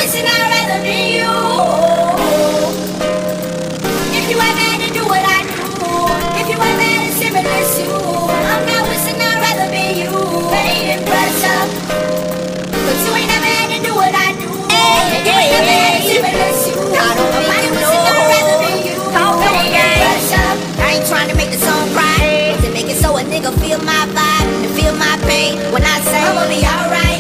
wishing I'd rather be you. If you ain't mad to do what I do, if you ain't mad to similar to, I'm not wishing I'd rather be you. Pain and pressure, but you ain't never had to do what I do. If you ain't never had to similar to, I'm not wishing I'd rather be you. Pain and pressure. I ain't trying to make the song cry, to make it so a nigga feel my vibe and feel my pain when I say I'ma be alright.